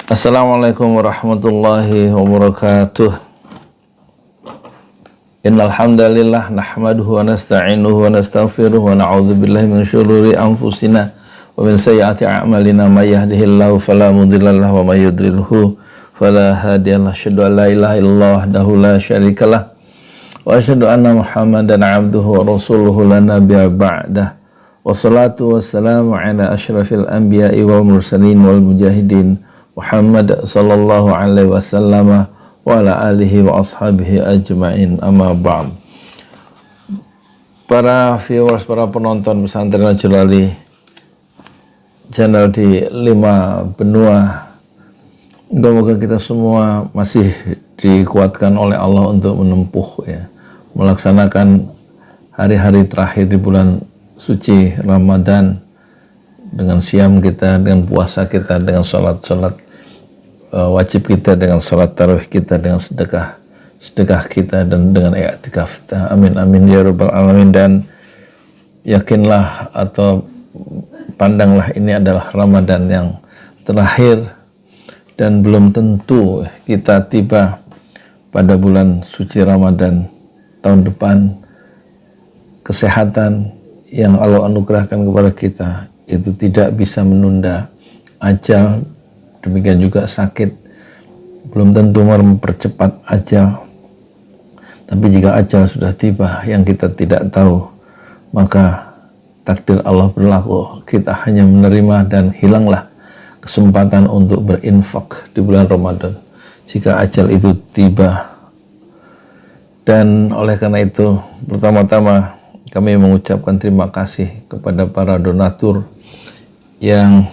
Assalamualaikum warahmatullahi wabarakatuh. Innal hamdalillah nahmaduhu wa nasta'inuhu wa nastaghfiruh wa na'udzu billahi min syururi anfusina wa min sayyiati a'malina may yahdihillahu fala mudilla lahu wa may yudlilhu fala hadiyalah. Asyhadu an la ilaha illallah wahdahu la syarikalah wa asyhadu anna Muhammadan 'abduhu wa rasuluhu la nabiyya ba'dah. Wassalatu wassalamu ala asyrafil anbiya'i wal mursalin wal mujahidin Muhammad sallallahu alaihi wasallam wa ala alihi wa ashabihi ajma'in, amma ba'd. Para viewers, para penonton Pesantren Najul Ali channel di 5 benua, semoga kita semua masih dikuatkan oleh Allah untuk menempuh melaksanakan hari-hari terakhir di bulan suci Ramadan dengan siam kita, dengan puasa kita, dengan sholat wajib kita, dengan sholat tarawih kita, dengan sedekah kita, dan dengan i'tikaf kita. Amin amin ya rabbal alamin. Dan yakinlah atau pandanglah ini adalah Ramadan yang terakhir, dan belum tentu kita tiba pada bulan suci Ramadan tahun depan. Kesehatan yang Allah anugerahkan kepada kita itu tidak bisa menunda ajal, demikian juga sakit belum tentu mempercepat ajal. Tapi jika ajal sudah tiba yang kita tidak tahu, maka takdir Allah berlaku, kita hanya menerima, dan hilanglah kesempatan untuk berinfak di bulan Ramadan jika ajal itu tiba. Dan oleh karena itu, pertama-tama kami mengucapkan terima kasih kepada para donatur yang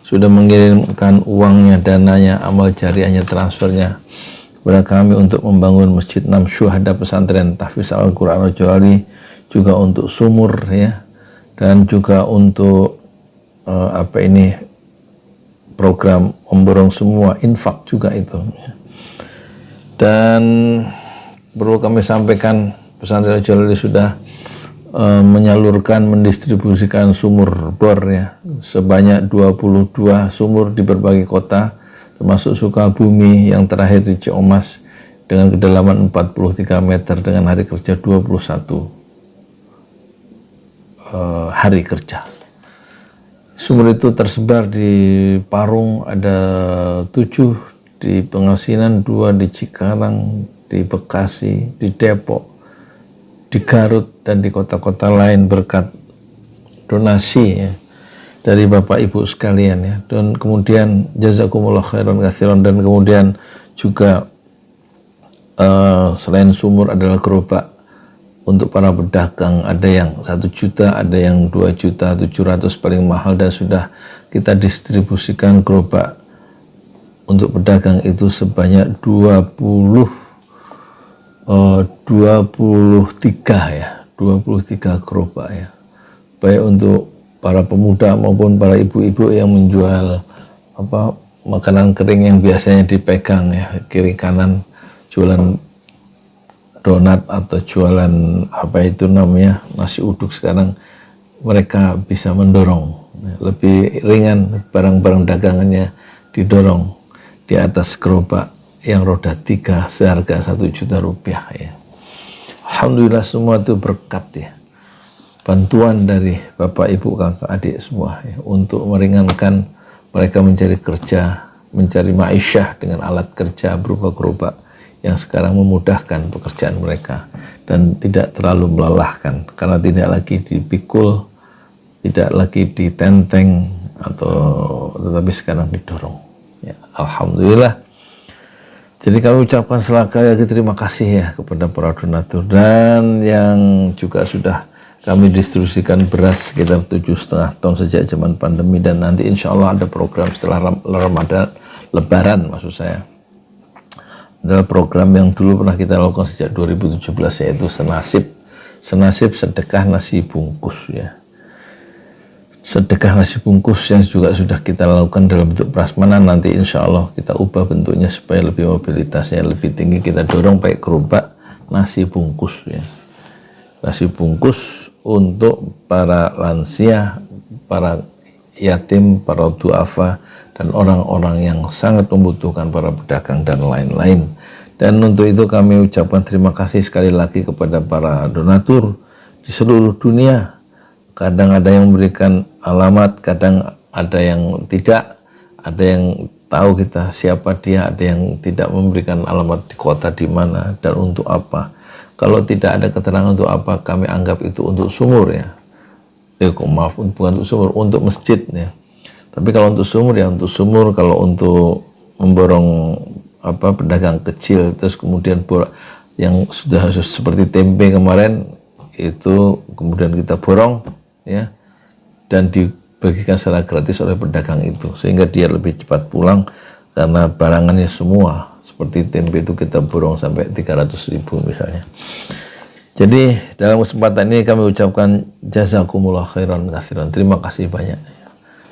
sudah mengirimkan uangnya, dananya, amal jariahnya, transfernya kepada kami untuk membangun Masjid 6 Syuhada Pesantren Tahfiz Al-Quran Najul Ali, juga untuk sumur dan juga untuk program memborong semua, infak juga itu. Dan perlu kami sampaikan, Pesantren Najul Ali sudah mendistribusikan sumur bor sebanyak 22 sumur di berbagai kota, termasuk Sukabumi yang terakhir di Ciamas dengan kedalaman 43 meter dengan hari kerja 21 hari kerja. Sumur itu tersebar di Parung ada 7, di Pengasinan 2, di Cikarang, di Bekasi, di Depok, di Garut, dan di kota-kota lain berkat donasi dari Bapak Ibu sekalian Dan kemudian jazakumullah khairan katsiran. Dan kemudian juga selain sumur adalah gerobak untuk para pedagang, ada yang 1 juta, ada yang 2.700.000 paling mahal, dan sudah kita distribusikan gerobak untuk pedagang itu sebanyak 23 gerobak baik untuk para pemuda maupun para ibu-ibu yang menjual makanan kering yang biasanya dipegang kiri kanan, jualan donat atau jualan nasi uduk. Sekarang mereka bisa mendorong lebih ringan, barang-barang dagangannya didorong di atas gerobak yang roda 3 seharga 1 juta rupiah Alhamdulillah, semua itu berkat bantuan dari Bapak Ibu kakak adik semua untuk meringankan mereka mencari kerja, mencari ma'isyah dengan alat kerja berupa gerobak yang sekarang memudahkan pekerjaan mereka dan tidak terlalu melelahkan karena tidak lagi dipikul, tidak lagi ditenteng tetapi sekarang didorong Alhamdulillah. Jadi kami ucapkan sekali lagi terima kasih kepada para donatur, dan yang juga sudah kami distribusikan beras sekitar 7,5 ton sejak zaman pandemi, dan nanti insya Allah ada program setelah Ramadan, Lebaran maksud saya, adalah program yang dulu pernah kita lakukan sejak 2017, yaitu senasib sedekah nasi bungkus sedekah nasi bungkus yang juga sudah kita lakukan dalam bentuk prasmanan. Nanti insya Allah kita ubah bentuknya supaya lebih mobilitasnya lebih tinggi, kita dorong pakai gerobak nasi bungkus nasi bungkus untuk para lansia, para yatim, para duafa, dan orang-orang yang sangat membutuhkan, para pedagang dan lain-lain. Dan untuk itu kami ucapkan terima kasih sekali lagi kepada para donatur di seluruh dunia. Kadang ada yang memberikan alamat, kadang ada yang tidak, ada yang tahu kita siapa dia, ada yang tidak memberikan alamat di kota di mana dan untuk apa. Kalau tidak ada keterangan untuk apa, kami anggap itu untuk sumur ya. Maaf, bukan untuk sumur, untuk masjid ya. Tapi kalau untuk sumur ya untuk sumur, kalau untuk memborong pedagang kecil, terus kemudian yang sudah seperti tempe kemarin itu kemudian kita borong ya, dan dibagikan secara gratis oleh pedagang itu, sehingga dia lebih cepat pulang karena barangannya semua seperti tempe itu kita borong sampai 300.000 misalnya. Jadi dalam kesempatan ini kami ucapkan jazakumullah khairan katsiran, terima kasih banyak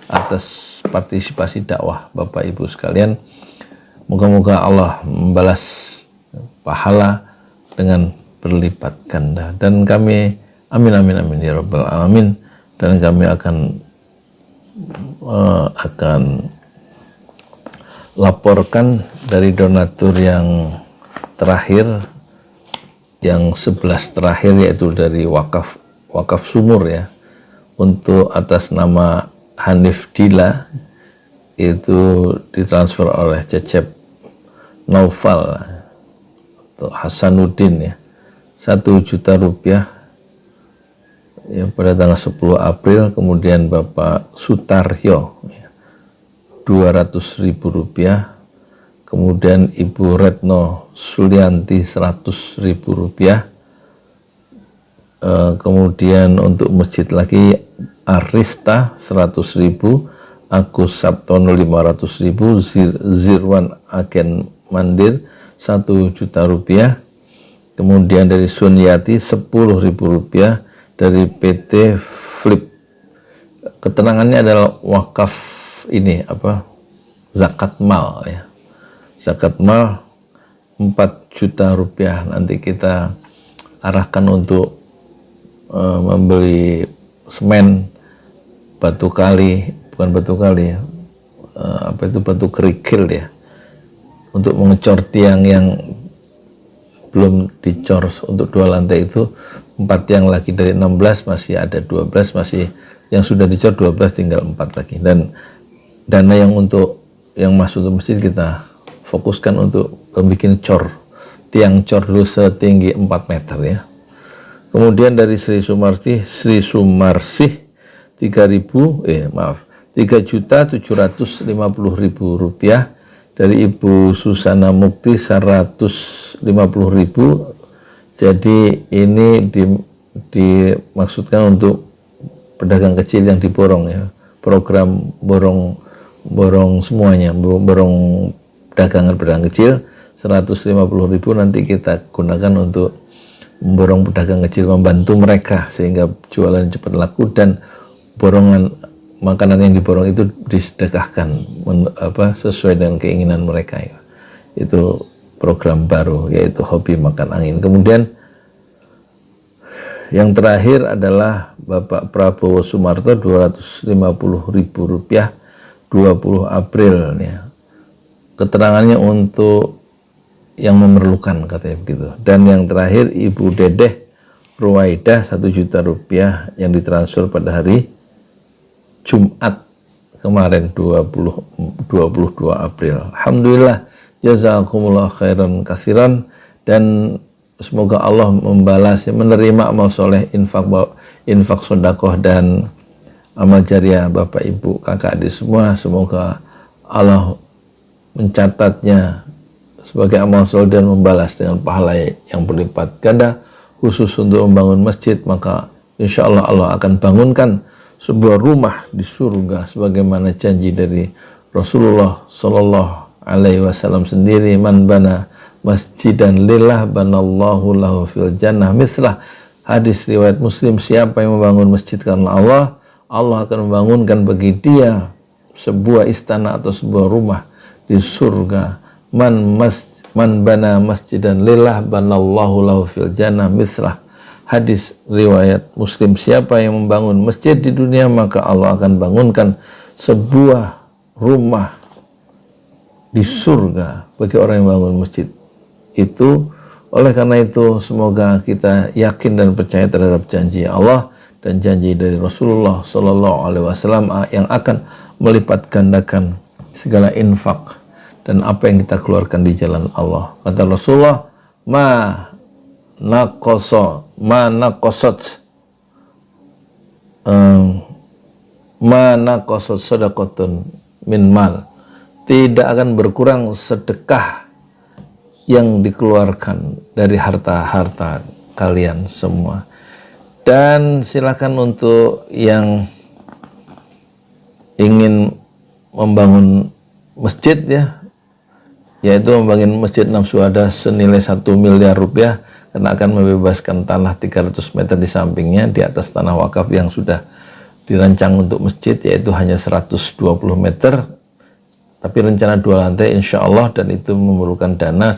atas partisipasi dakwah Bapak Ibu sekalian. Moga-moga Allah membalas pahala dengan berlipat ganda, dan kami amin amin amin ya rabbal alamin. Dan kami akan laporkan dari donatur yang terakhir, yang 11 terakhir, yaitu dari wakaf sumur ya, untuk atas nama Hanif Dila, itu ditransfer oleh Cecep Naufal atau Hasanuddin ya, 1 juta rupiah ya, pada tanggal 10 April. Kemudian Bapak Sutaryo ya, 200.000 rupiah. Kemudian Ibu Retno Sulianti 100.000 rupiah. Kemudian untuk masjid lagi Arista 100.000, Agus Sabtono 500.000, Zirwan Agen Mandir 1 juta rupiah. Kemudian dari Sunyati 10.000 rupiah, dari PT Flip. Keterangannya adalah wakaf ini zakat mal ya, zakat mal 4 juta rupiah. Nanti kita arahkan untuk membeli semen, batu kali, bukan batu kali ya, batu kerikil ya, untuk mengecor tiang yang belum dicor untuk 2 lantai itu. 4 tiang lagi dari 16 masih ada 12, masih yang sudah dicor 12, tinggal 4 lagi. Dan dana yang masuk untuk masjid kita fokuskan untuk membuat tiang cor dulu setinggi 4 meter ya. Kemudian dari Sri Sumarsih 3.750.000 rupiah. Dari Ibu Susana Mukti 150.000. Jadi ini dimaksudkan untuk pedagang kecil yang diborong ya, program borong semuanya, borong pedagang kecil 150.000. Nanti kita gunakan untuk memborong pedagang kecil, membantu mereka sehingga jualan cepat laku, dan borongan makanan yang diborong itu disedekahkan sesuai dengan keinginan mereka ya. Itu program baru, yaitu hobi makan angin. Kemudian yang terakhir adalah Bapak Prabowo Sumarto 250.000 rupiah 20 April ya. Keterangannya untuk yang memerlukan, katanya begitu. Dan yang terakhir Ibu Dedeh Ruwaidah 1 juta rupiah yang ditransfer pada hari Jumat kemarin 22 April. Alhamdulillah, jazakumullah khairan katsiran, dan semoga Allah membalas, menerima amal soleh, infak sedekah dan amal jariah Bapak Ibu kakak adik semua. Semoga Allah mencatatnya sebagai amal soleh dan membalas dengan pahala yang berlipat ganda. Khusus untuk membangun masjid, maka insya Allah Allah akan bangunkan sebuah rumah di surga sebagaimana janji dari Rasulullah Sallallahu Alaihi Wasallam sendiri, man bana masjidan lillah banallahu lahu fil jannah mislah. Hadis riwayat Muslim, siapa yang membangun masjid karena Allah, Allah akan membangunkan bagi dia sebuah istana atau sebuah rumah di surga. Man bana masjidan lillah banallahu lahu fil jannah mislah. Hadis riwayat Muslim, siapa yang membangun masjid di dunia, maka Allah akan bangunkan sebuah rumah di surga bagi orang yang bangun masjid itu. Oleh karena itu semoga kita yakin dan percaya terhadap janji Allah dan janji dari Rasulullah Sallallahu Alaihi Wasallam yang akan melipat gandakan segala infak dan apa yang kita keluarkan di jalan Allah. Kata Rasulullah, ma naqasat sadaqatun min mal, tidak akan berkurang sedekah yang dikeluarkan dari harta-harta kalian semua. Dan silakan untuk yang ingin membangun masjid ya, yaitu membangun masjid Namsuhada senilai 1 miliar rupiah, karena akan membebaskan tanah 300 meter di sampingnya di atas tanah wakaf yang sudah dirancang untuk masjid, yaitu hanya 120 meter. Tapi rencana 2 lantai insya Allah, dan itu memerlukan dana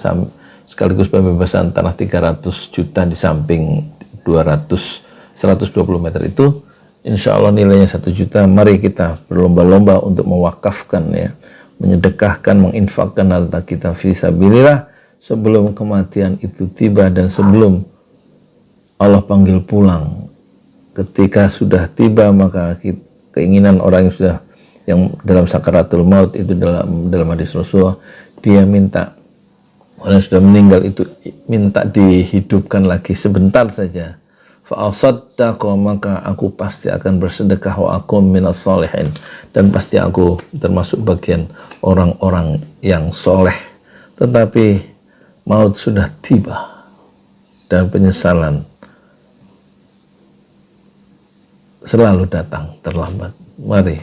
sekaligus pembebasan tanah 300 juta di samping 120 meter itu. Insya Allah nilainya 1 juta. Mari kita berlomba-lomba untuk mewakafkan ya, menyedekahkan, menginfakkan harta kita fi sabilillah sebelum kematian itu tiba dan sebelum Allah panggil pulang. Ketika sudah tiba, maka keinginan orang yang dalam sakaratul maut itu dalam hadis Rasulullah, dia minta, orang yang sudah meninggal itu minta dihidupkan lagi sebentar saja. Fa'asaddaqa, maka aku pasti akan bersedekah, wa akum minas solihin, dan pasti aku termasuk bagian orang-orang yang soleh. Tetapi maut sudah tiba dan penyesalan selalu datang terlambat. Mari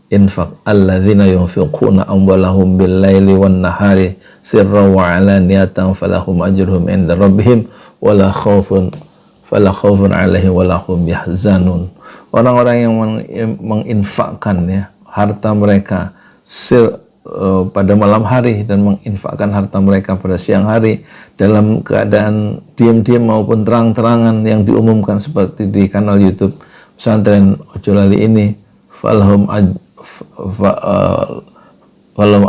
infak alladzina yunfiquna amwalahum bil-laili wan-nahari sirran wa 'alaniyatan falahum ajruhum 'inda rabbihim wala khaufun 'alaihim wala hum yahzanun. Orang-orang yang menginfakkan ya harta mereka pada malam hari dan menginfakkan harta mereka pada siang hari dalam keadaan diam-diam maupun terang-terangan yang diumumkan seperti di kanal YouTube Pesantren Ojo Lali ini, falahum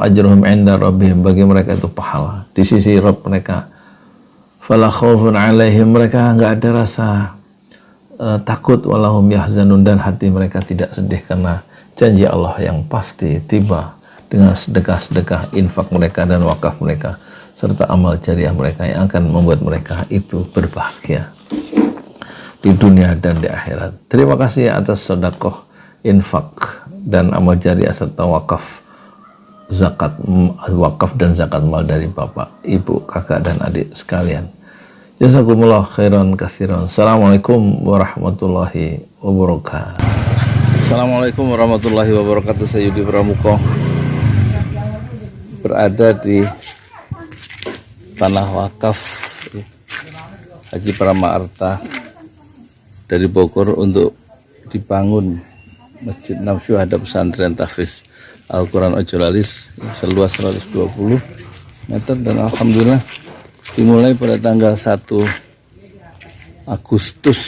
ajruhum 'inda rabbihim, bagi mereka itu pahala di sisi Rabb mereka. Fala khaufun 'alaihim, mereka enggak ada rasa takut, walahum yahzanun, dan hati mereka tidak sedih karena janji Allah yang pasti tiba dengan sedekah-sedekah infak mereka dan wakaf mereka serta amal jariah mereka yang akan membuat mereka itu berbahagia di dunia dan di akhirat. Terima kasih atas sedekah, infak dan amal jariah serta wakaf dan zakat mal dari Bapak, Ibu, Kakak dan adik sekalian. Jazakumullah khairan katsiran. Assalamualaikum warahmatullahi wabarakatuh. Assalamualaikum warahmatullahi wabarakatuh. Saya Yudi Pramuko berada di tanah wakaf Haji Prama Arta dari Bogor untuk dibangun Masjid Namsuhada Pesantren Tahfiz Al-Quran Ojo Lali seluas 120 meter, dan alhamdulillah dimulai pada tanggal 2 Agustus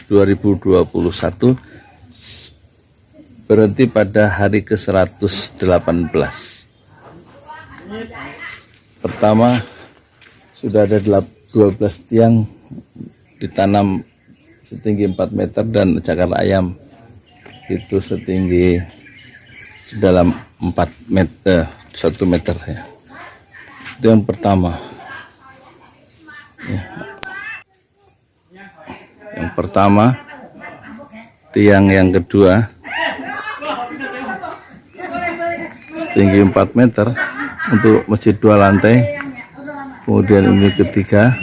2021, berhenti pada hari ke-118. Pertama sudah ada 12 tiang ditanam setinggi 4 meter dan cakar ayam itu setinggi dalam 4 meter 1 meter ya. Itu yang pertama ya. Yang pertama. Tiang yang kedua setinggi 4 meter untuk masjid 2 lantai. Kemudian ini ketiga,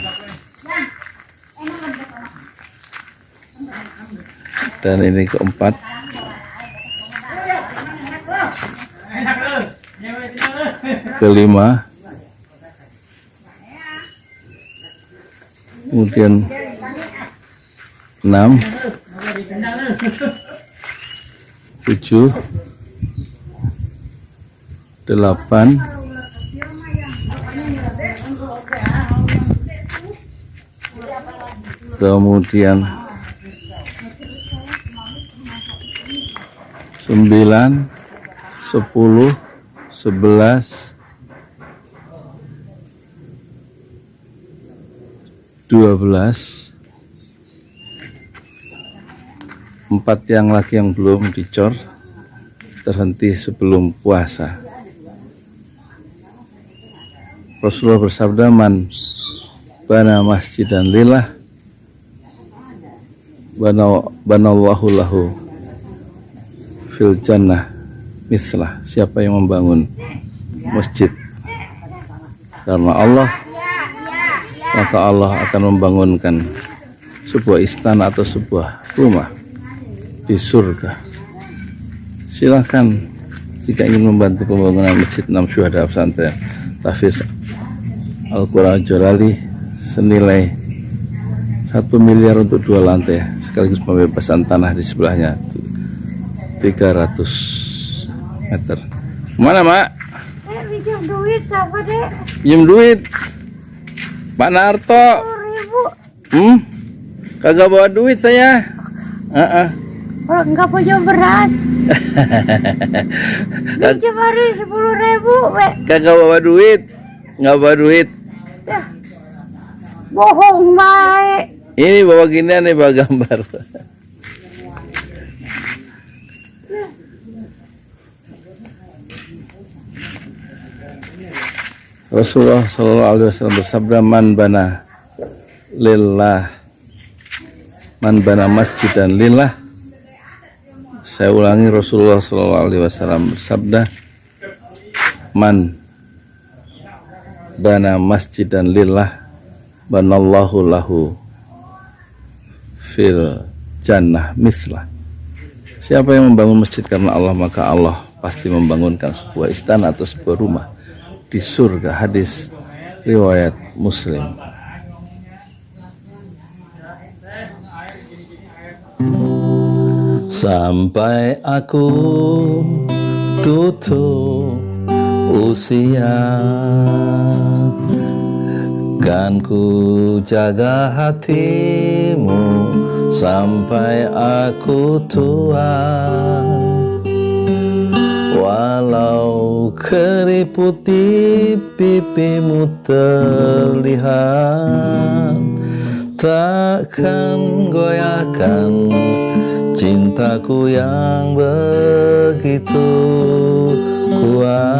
dan ini keempat. Kelima, kemudian 6, 7, 8, kemudian 9, 10, 11, 12, 4 yang lagi yang belum dicor, terhenti sebelum puasa. Rasulullah bersabda, man bana masjidan lillah banallahu lahu fil jannah mislah. Siapa yang membangun masjid karena Allah, maka Allah akan membangunkan sebuah istana atau sebuah rumah di surga. Silahkan jika ingin membantu pembangunan Masjid 6 Syuhada Pesantren Tahfiz Al-Quran Al-Jalali senilai 1 miliar untuk 2 lantai sekaligus pembebasan tanah di sebelahnya 300 meter. Mana, Mak? Pinjam duit apa, Dek? Pinjam duit Pak Narto. 10.000. Kagak bawa duit saya. Kalau enggak punya beras. Pinjam hari 10.000, Wek. Kagak bawa duit. Nggak bawa duit. Ya. Bohong baik. Ini bawa ginian nih, bawa gambar. Rasulullah Shallallahu Alaihi Wasallam bersabda, man bana lillah, man bana masjidan lillah. Saya ulangi, Rasulullah Shallallahu Alaihi Wasallam bersabda, man bana masjidan lillah banallahu lahu fil jannah mislah. Siapa yang membangun masjid karena Allah, maka Allah pasti membangunkan sebuah istana atau sebuah rumah di surga. Hadis riwayat Muslim. Sampai aku tutup usia, kan ku jaga hatimu sampai aku tua. Walau keriput di pipimu terlihat, takkan goyahkan cintaku yang begitu kuat.